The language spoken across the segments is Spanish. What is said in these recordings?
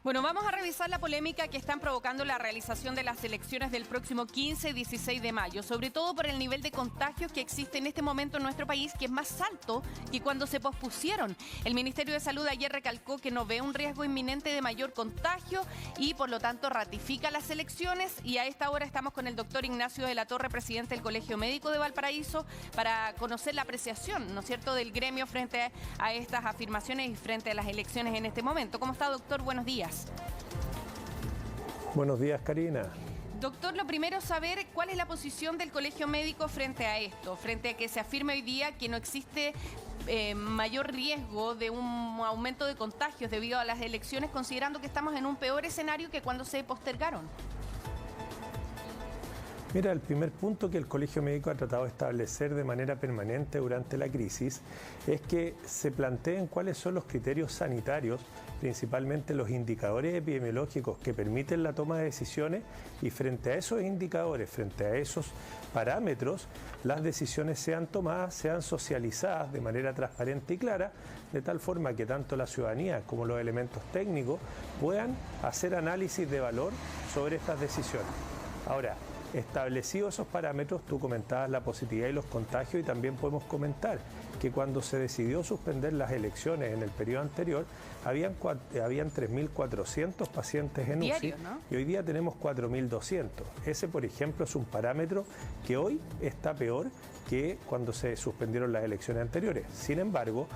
Bueno, vamos a revisar la polémica que están provocando la realización de las elecciones del próximo 15 y 16 de mayo, sobre todo por el nivel de contagios que existe en este momento en nuestro país, que es más alto que cuando se pospusieron. El Ministerio de Salud ayer recalcó que no ve un riesgo inminente de mayor contagio y por lo tanto ratifica las elecciones, y a esta hora estamos con el doctor Ignacio de la Torre, presidente del Colegio Médico de Valparaíso, para conocer la apreciación, ¿no es cierto?, del gremio frente a estas afirmaciones y frente a las elecciones en este momento. ¿Cómo está, doctor? Buenos días. Buenos días, Karina. Doctor, lo primero es saber cuál es la posición del Colegio Médico frente a esto, frente a que se afirme hoy día que no existe mayor riesgo de un aumento de contagios debido a las elecciones, considerando que estamos en un peor escenario que cuando se postergaron. Mira, el primer punto que el Colegio Médico ha tratado de establecer de manera permanente durante la crisis es que se planteen cuáles son los criterios sanitarios, principalmente los indicadores epidemiológicos que permiten la toma de decisiones, y frente a esos indicadores, frente a esos parámetros, las decisiones sean tomadas, sean socializadas de manera transparente y clara, de tal forma que tanto la ciudadanía como los elementos técnicos puedan hacer análisis de valor sobre estas decisiones. Ahora, establecidos esos parámetros, tú comentabas la positividad y los contagios, y también podemos comentar que cuando se decidió suspender las elecciones en el periodo anterior, habían 3.400 pacientes en UCI, ¿no? Y hoy día tenemos 4.200. Ese, por ejemplo, es un parámetro que hoy está peor que cuando se suspendieron las elecciones anteriores. Sin embargo,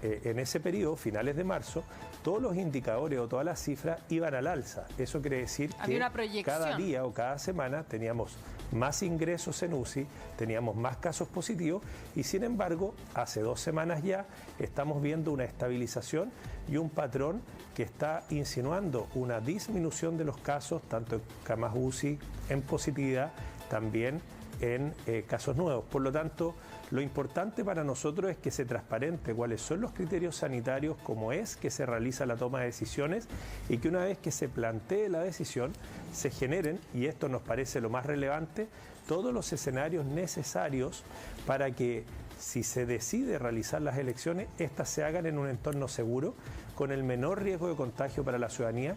en ese periodo, finales de marzo, todos los indicadores o todas las cifras iban al alza. Eso quiere decir que cada día o cada semana teníamos más ingresos en UCI, teníamos más casos positivos, y sin embargo, hace 2 semanas ya estamos viendo una estabilización y un patrón que está insinuando una disminución de los casos, tanto en camas UCI, en positividad, también en casos nuevos. Por lo tanto, lo importante para nosotros es que se transparente cuáles son los criterios sanitarios, cómo es que se realiza la toma de decisiones, y que una vez que se plantee la decisión, se generen, y esto nos parece lo más relevante, todos los escenarios necesarios para que, si se decide realizar las elecciones, estas se hagan en un entorno seguro, con el menor riesgo de contagio para la ciudadanía,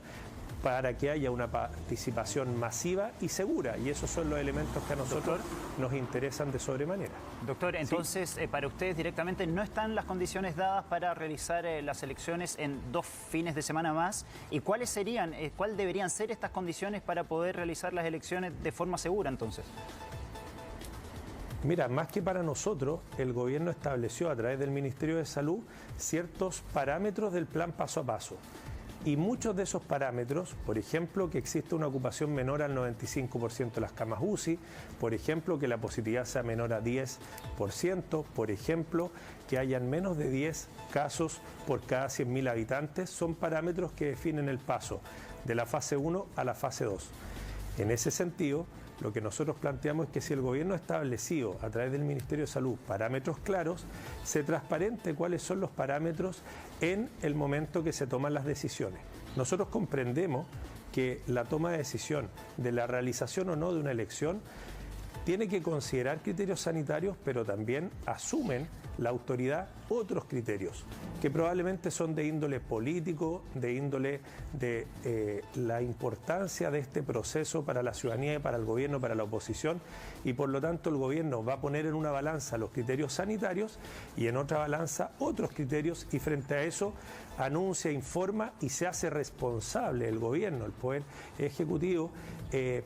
para que haya una participación masiva y segura, y esos son los elementos que a nosotros nos interesan de sobremanera. Doctor, entonces, ¿sí? Para ustedes directamente no están las condiciones dadas para realizar las elecciones en 2 fines de semana más, y cuáles serían, cuál deberían ser estas condiciones para poder realizar las elecciones de forma segura entonces? Mira, más que para nosotros, el gobierno estableció a través del Ministerio de Salud ciertos parámetros del plan paso a paso. Y muchos de esos parámetros, por ejemplo, que existe una ocupación menor al 95% de las camas UCI, por ejemplo, que la positividad sea menor a 10%, por ejemplo, que hayan menos de 10 casos por cada 100.000 habitantes, son parámetros que definen el paso de la fase 1 a la fase 2. En ese sentido, lo que nosotros planteamos es que si el gobierno ha establecido a través del Ministerio de Salud parámetros claros, se transparente cuáles son los parámetros en el momento que se toman las decisiones. Nosotros comprendemos que la toma de decisión de la realización o no de una elección tiene que considerar criterios sanitarios, pero también asumen la autoridad otros criterios que probablemente son de índole político, de índole de la importancia de este proceso para la ciudadanía y para el gobierno, para la oposición, y por lo tanto el gobierno va a poner en una balanza los criterios sanitarios y en otra balanza otros criterios, y frente a eso anuncia, informa y se hace responsable el gobierno, el Poder Ejecutivo,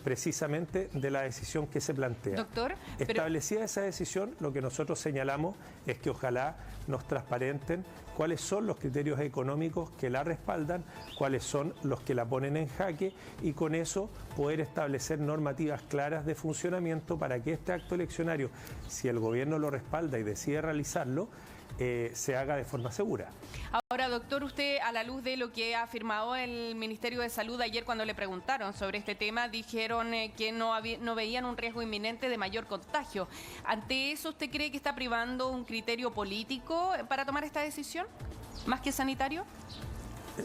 precisamente de la decisión que se plantea. Doctor, establecida esa decisión, lo que nosotros señalamos es que ojalá nos transparenten cuáles son los criterios económicos que la respaldan, cuáles son los que la ponen en jaque, y con eso poder establecer normativas claras de funcionamiento para que este acto eleccionario, si el gobierno lo respalda y decide realizarlo, se haga de forma segura. Ahora, doctor, usted, a la luz de lo que ha afirmado el Ministerio de Salud ayer cuando le preguntaron sobre este tema, dijeron que no veían un riesgo inminente de mayor contagio. ¿Ante eso usted cree que está privando un criterio político para tomar esta decisión, más que sanitario?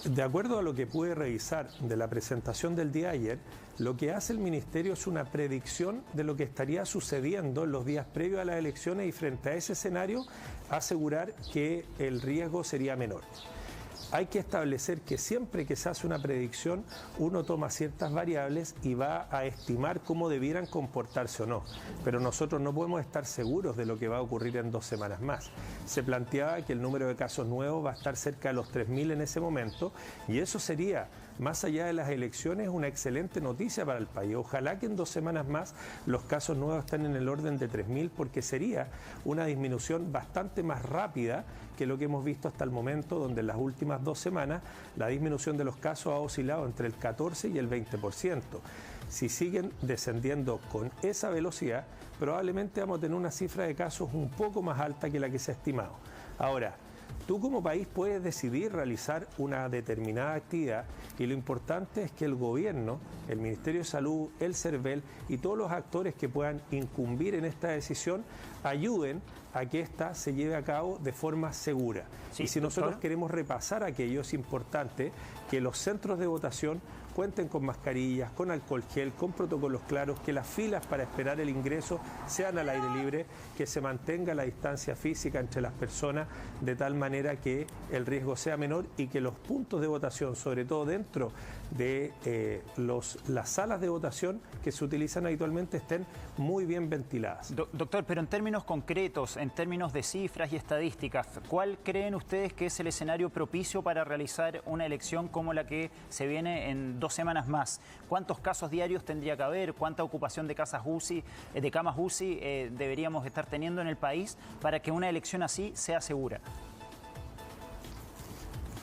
De acuerdo a lo que pude revisar de la presentación del día de ayer, lo que hace el Ministerio es una predicción de lo que estaría sucediendo en los días previos a las elecciones, y frente a ese escenario asegurar que el riesgo sería menor. hay que establecer que siempre que se hace una predicción, uno toma ciertas variables y va a estimar cómo debieran comportarse o no. Pero nosotros no podemos estar seguros de lo que va a ocurrir en 2 semanas más. Se planteaba que el número de casos nuevos va a estar cerca de los 3.000 en ese momento, y eso sería, más allá de las elecciones, una excelente noticia para el país. Ojalá que en 2 semanas más los casos nuevos estén en el orden de 3.000, porque sería una disminución bastante más rápida que lo que hemos visto hasta el momento, donde en las últimas 2 semanas la disminución de los casos ha oscilado entre el 14 y el 20%. Si siguen descendiendo con esa velocidad, probablemente vamos a tener una cifra de casos un poco más alta que la que se ha estimado. Ahora, tú como país puedes decidir realizar una determinada actividad, y lo importante es que el gobierno, el Ministerio de Salud, el CERVEL y todos los actores que puedan incumbir en esta decisión ayuden a que ésta se lleve a cabo de forma segura. Sí, y si nosotros doctor, queremos repasar aquello, es importante que los centros de votación cuenten con mascarillas, con alcohol gel, con protocolos claros, que las filas para esperar el ingreso sean al aire libre, que se mantenga la distancia física entre las personas de tal manera que el riesgo sea menor, y que los puntos de votación, sobre todo dentro de las salas de votación que se utilizan habitualmente, estén muy bien ventiladas. Doctor, pero en términos concretos, en términos de cifras y estadísticas, ¿cuál creen ustedes que es el escenario propicio para realizar una elección como la que se viene en 2 semanas más? ¿Cuántos casos diarios tendría que haber? ¿Cuánta ocupación de camas UCI deberíamos estar teniendo en el país para que una elección así sea segura?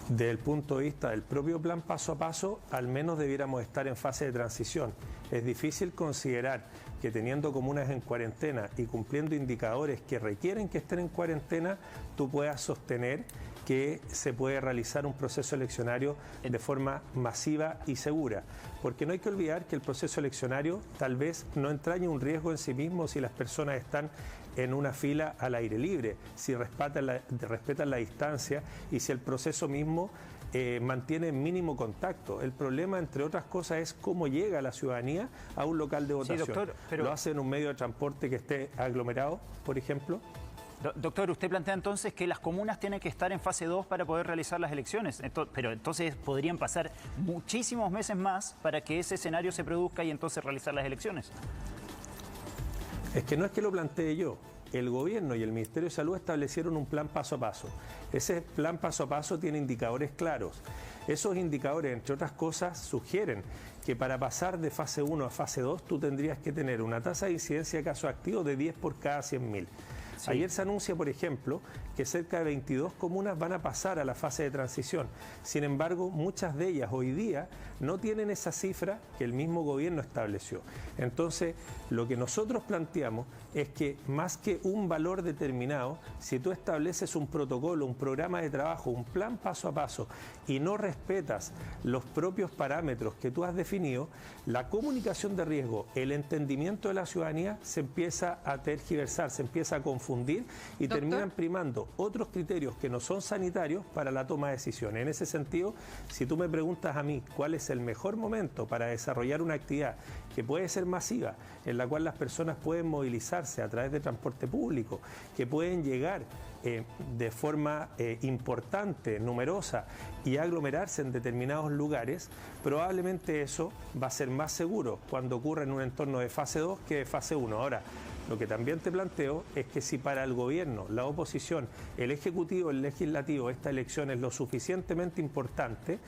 Desde el punto de vista del propio plan paso a paso, al menos debiéramos estar en fase de transición. Es difícil considerar que teniendo comunas en cuarentena y cumpliendo indicadores que requieren que estén en cuarentena, tú puedas sostener que se puede realizar un proceso eleccionario de forma masiva y segura. Porque no hay que olvidar que el proceso eleccionario tal vez no entraña un riesgo en sí mismo si las personas están en una fila al aire libre, si respetan la distancia y si el proceso mismo mantiene mínimo contacto. El problema, entre otras cosas, es cómo llega la ciudadanía a un local de votación. Sí, doctor, pero... ¿Lo hace en un medio de transporte que esté aglomerado, por ejemplo? Doctor, usted plantea entonces que las comunas tienen que estar en fase 2 para poder realizar las elecciones, pero entonces podrían pasar muchísimos meses más para que ese escenario se produzca y entonces realizar las elecciones. Es que no es que lo plantee yo. El gobierno y el Ministerio de Salud establecieron un plan paso a paso. Ese plan paso a paso tiene indicadores claros. Esos indicadores, entre otras cosas, sugieren que para pasar de fase 1 a fase 2 tú tendrías que tener una tasa de incidencia de casos activos de 10 por cada 100.000. Sí. Ayer se anuncia, por ejemplo, que cerca de 22 comunas van a pasar a la fase de transición. Sin embargo, muchas de ellas hoy día no tienen esa cifra que el mismo gobierno estableció. Entonces, lo que nosotros planteamos es que más que un valor determinado, si tú estableces un protocolo, un programa de trabajo, un plan paso a paso y no respetas los propios parámetros que tú has definido, la comunicación de riesgo, el entendimiento de la ciudadanía se empieza a tergiversar, se empieza a confundir y terminan primando otros criterios que no son sanitarios para la toma de decisiones. En ese sentido, si tú me preguntas a mí cuál es el mejor momento para desarrollar una actividad que puede ser masiva, en la cual las personas pueden movilizarse a través de transporte público, que pueden llegar de forma importante, numerosa y aglomerarse en determinados lugares, probablemente eso va a ser más seguro cuando ocurra en un entorno de fase 2 que de fase 1. Ahora, lo que también te planteo es que si para el gobierno, la oposición, el ejecutivo, el legislativo, esta elección es lo suficientemente importante,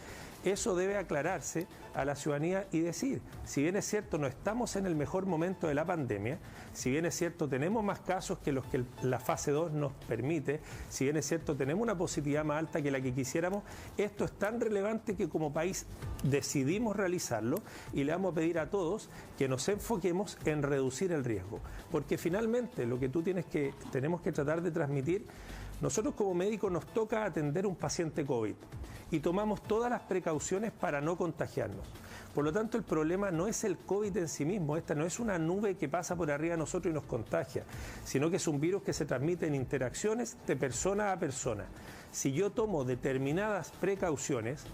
eso debe aclararse a la ciudadanía y decir, si bien es cierto no estamos en el mejor momento de la pandemia, si bien es cierto tenemos más casos que los que la fase 2 nos permite, si bien es cierto tenemos una positividad más alta que la que quisiéramos, esto es tan relevante que como país decidimos realizarlo y le vamos a pedir a todos que nos enfoquemos en reducir el riesgo. Porque finalmente lo que tenemos que tratar de transmitir, nosotros como médicos nos toca atender un paciente COVID y tomamos todas las precauciones para no contagiarnos. Por lo tanto, el problema no es el COVID en sí mismo, esta no es una nube que pasa por arriba de nosotros y nos contagia, sino que es un virus que se transmite en interacciones de persona a persona. si yo tomo determinadas precauciones,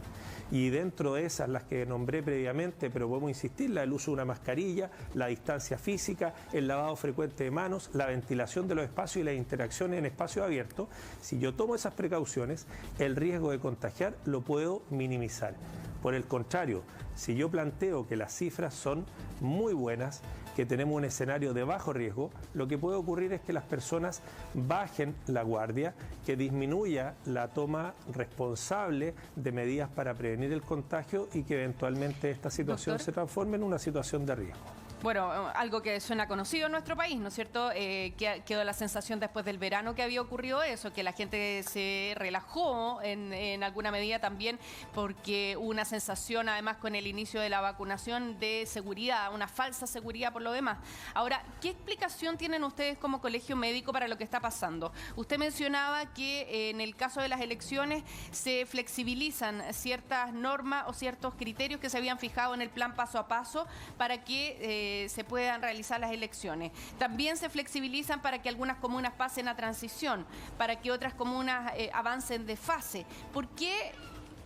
y dentro de esas las que nombré previamente, pero podemos insistir, el uso de una mascarilla, la distancia física, el lavado frecuente de manos, la ventilación de los espacios y las interacciones en espacios abiertos, si yo tomo esas precauciones, el riesgo de contagiar lo puedo minimizar. Por el contrario, si yo planteo que las cifras son muy buenas, que tenemos un escenario de bajo riesgo, lo que puede ocurrir es que las personas bajen la guardia, que disminuya la toma responsable de medidas para prevenir el contagio y que eventualmente esta situación se transforme en una situación de riesgo. Bueno, algo que suena conocido en nuestro país, ¿no es cierto? Quedó la sensación después del verano que había ocurrido eso, que la gente se relajó en alguna medida también porque hubo una sensación, además con el inicio de la vacunación, de seguridad, una falsa seguridad por lo demás. Ahora, ¿qué explicación tienen ustedes como colegio médico para lo que está pasando? Usted mencionaba que en el caso de las elecciones se flexibilizan ciertas normas o ciertos criterios que se habían fijado en el plan paso a paso para que se puedan realizar las elecciones. También se flexibilizan para que algunas comunas pasen a transición, para que otras comunas avancen de fase. ¿Por qué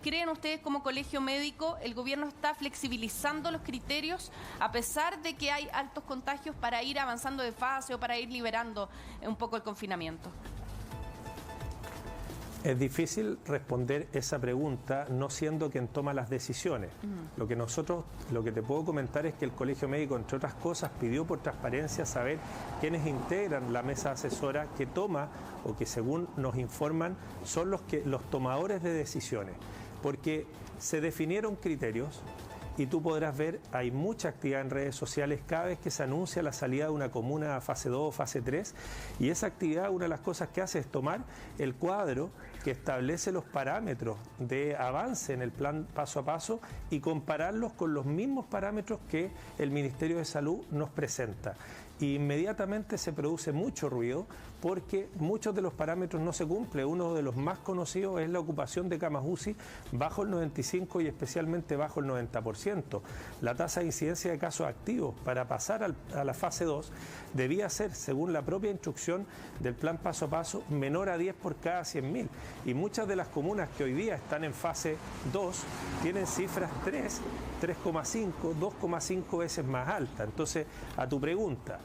creen ustedes como colegio médico el gobierno está flexibilizando los criterios a pesar de que hay altos contagios para ir avanzando de fase o para ir liberando un poco el confinamiento? Es difícil responder esa pregunta no siendo quien toma las decisiones. Lo que te puedo comentar es que el Colegio Médico, entre otras cosas, pidió por transparencia saber quiénes integran la mesa asesora que toma o que según nos informan son los tomadores de decisiones. Porque se definieron criterios y tú podrás ver, hay mucha actividad en redes sociales cada vez que se anuncia la salida de una comuna a fase 2 o fase 3 y esa actividad, una de las cosas que hace es tomar el cuadro que establece los parámetros de avance en el plan paso a paso y compararlos con los mismos parámetros que el Ministerio de Salud nos presenta. Y inmediatamente se produce mucho ruido porque muchos de los parámetros no se cumplen. Uno de los más conocidos es la ocupación de camas UCI bajo el 95% y especialmente bajo el 90%. La tasa de incidencia de casos activos para pasar a la fase 2 debía ser, según la propia instrucción del plan paso a paso, menor a 10 por cada 100.000. Y muchas de las comunas que hoy día están en fase 2 tienen cifras 3, 3,5, 2,5 veces más altas. Entonces, a tu pregunta,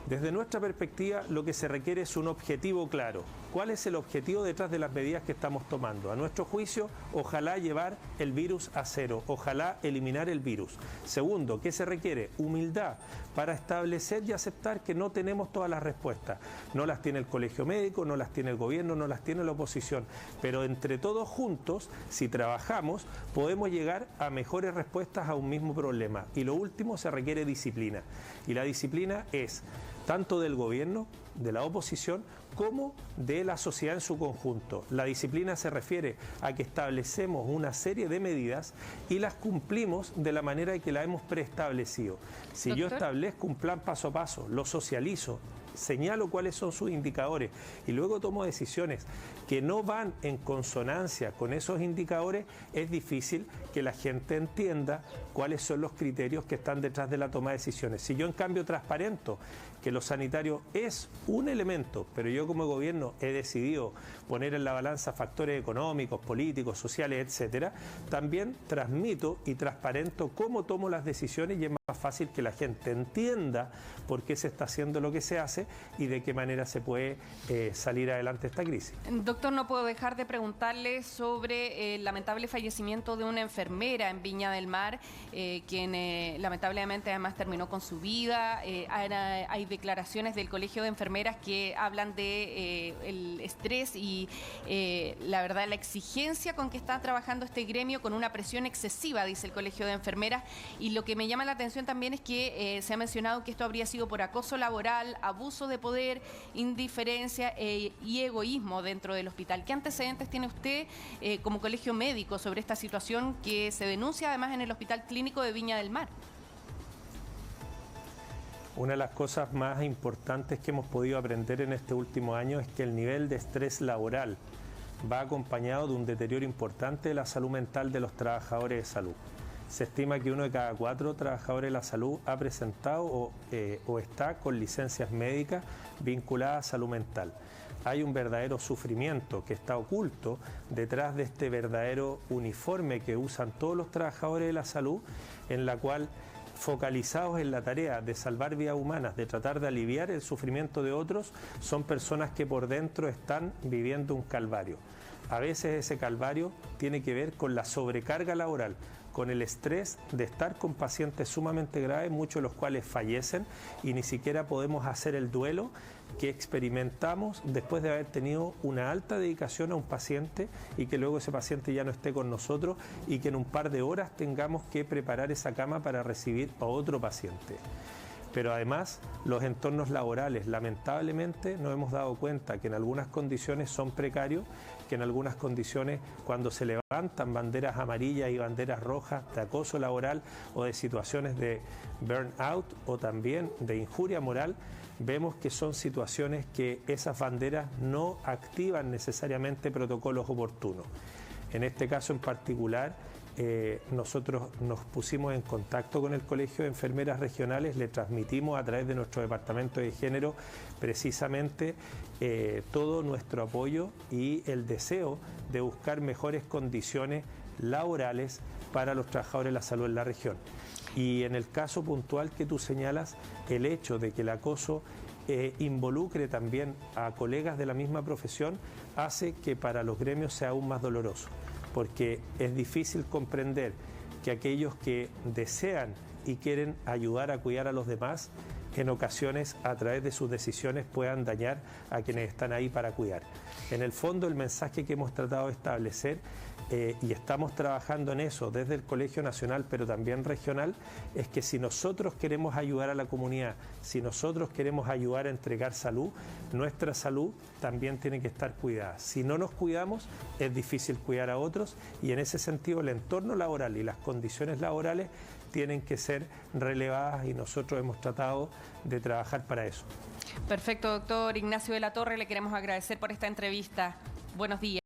desde nuestra perspectiva, lo que se requiere es un objetivo claro. ¿Cuál es el objetivo detrás de las medidas que estamos tomando? A nuestro juicio, ojalá llevar el virus a cero, ojalá eliminar el virus. Segundo, ¿qué se requiere? Humildad para establecer y aceptar que no tenemos todas las respuestas. No las tiene el Colegio Médico, no las tiene el gobierno, no las tiene la oposición. Pero entre todos juntos, si trabajamos, podemos llegar a mejores respuestas a un mismo problema. Y lo último, se requiere disciplina. Y la disciplina es tanto del gobierno, de la oposición, como de la sociedad en su conjunto. La disciplina se refiere a que establecemos una serie de medidas y las cumplimos de la manera que la hemos preestablecido. Si ¿Doctor? Yo establezco un plan paso a paso, lo socializo, señalo cuáles son sus indicadores y luego tomo decisiones que no van en consonancia con esos indicadores, es difícil que la gente entienda cuáles son los criterios que están detrás de la toma de decisiones. Si yo en cambio transparento que lo sanitario es un elemento, pero yo como gobierno he decidido poner en la balanza factores económicos, políticos, sociales, etcétera, también transmito y transparento cómo tomo las decisiones y es más fácil que la gente entienda por qué se está haciendo lo que se hace y de qué manera se puede salir adelante esta crisis. Doctor, no puedo dejar de preguntarle sobre el lamentable fallecimiento de una enfermera en Viña del Mar, quien lamentablemente además terminó con su vida. Hay declaraciones del Colegio de Enfermeras que hablan de el estrés y la verdad la exigencia con que está trabajando este gremio con una presión excesiva, dice el Colegio de Enfermeras, y lo que me llama la atención también es que se ha mencionado que esto habría sido por acoso laboral, abuso de poder, indiferencia y egoísmo dentro del hospital. ¿Qué antecedentes tiene usted como colegio médico sobre esta situación que se denuncia además en el Hospital Clínico de Viña del Mar? Una de las cosas más importantes que hemos podido aprender en este último año es que el nivel de estrés laboral va acompañado de un deterioro importante de la salud mental de los trabajadores de salud. Se estima que 1 de cada 4 trabajadores de la salud ha presentado o está con licencias médicas vinculadas a salud mental. hay un verdadero sufrimiento que está oculto detrás de este verdadero uniforme que usan todos los trabajadores de la salud, en la cual, focalizados en la tarea de salvar vidas humanas, de tratar de aliviar el sufrimiento de otros, son personas que por dentro están viviendo un calvario. A veces ese calvario tiene que ver con la sobrecarga laboral, con el estrés de estar con pacientes sumamente graves, muchos de los cuales fallecen y ni siquiera podemos hacer el duelo que experimentamos después de haber tenido una alta dedicación a un paciente y que luego ese paciente ya no esté con nosotros y que en un par de horas tengamos que preparar esa cama para recibir a otro paciente. Pero además, los entornos laborales, lamentablemente, nos hemos dado cuenta que en algunas condiciones son precarios, que en algunas condiciones, cuando se levantan banderas amarillas y banderas rojas de acoso laboral o de situaciones de burnout o también de injuria moral, vemos que son situaciones que esas banderas no activan necesariamente protocolos oportunos. En este caso en particular, nosotros nos pusimos en contacto con el Colegio de Enfermeras Regionales, le transmitimos a través de nuestro departamento de género precisamente todo nuestro apoyo y el deseo de buscar mejores condiciones laborales para los trabajadores de la salud en la región. Y en el caso puntual que tú señalas, el hecho de que el acoso involucre también a colegas de la misma profesión hace que para los gremios sea aún más doloroso, porque es difícil comprender que aquellos que desean y quieren ayudar a cuidar a los demás, en ocasiones a través de sus decisiones puedan dañar a quienes están ahí para cuidar. En el fondo, el mensaje que hemos tratado de establecer, y estamos trabajando en eso desde el Colegio Nacional, pero también regional, es que si nosotros queremos ayudar a la comunidad, si nosotros queremos ayudar a entregar salud, nuestra salud también tiene que estar cuidada. Si no nos cuidamos, es difícil cuidar a otros y en ese sentido el entorno laboral y las condiciones laborales tienen que ser relevadas y nosotros hemos tratado de trabajar para eso. Perfecto, doctor Ignacio de la Torre, le queremos agradecer por esta entrevista. Buenos días.